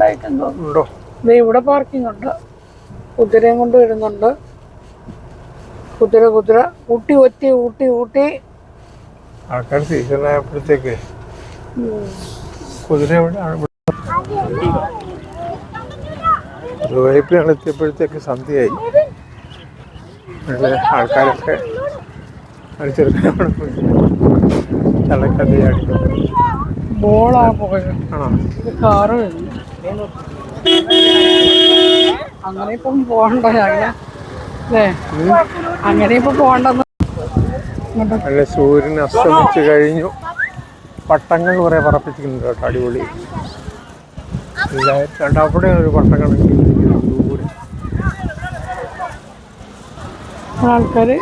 ഉണ്ടായിട്ടുണ്ടോ? ഇവിടെ പാർക്കിംഗ് ഉണ്ട്. കുതിരയും കൊണ്ട് വരുന്നുണ്ട്. കുതിര ഊട്ടി ഒറ്റി ഊട്ടി ഊട്ടി. ആൾക്കാർ സീസൺ ആയപ്പോഴത്തേക്ക് കുതിര വേപ്പിലാണ് എത്തിയപ്പോഴത്തേക്ക് സന്ധ്യയായി. ആൾക്കാരൊക്കെ അടിച്ചെടുക്കാൻ തലക്കത് അടിക്കും. ബോളാ പോയത്. ആണോ? കാറ് അങ്ങനെ ഇപ്പം പോകണ്ട. അങ്ങനെ ഇപ്പൊ പോകണ്ടെന്ന്. നല്ല സൂര്യൻ അസ്തമിച്ച് കഴിഞ്ഞു. പട്ടങ്ങൾ കുറെ പറപ്പിച്ചിട്ടുണ്ട് കേട്ടോ. അടിപൊളി. എല്ലാവരും അവിടെ ഒരു പട്ടങ്ങൾ ദൂരെ ആൾക്കാര്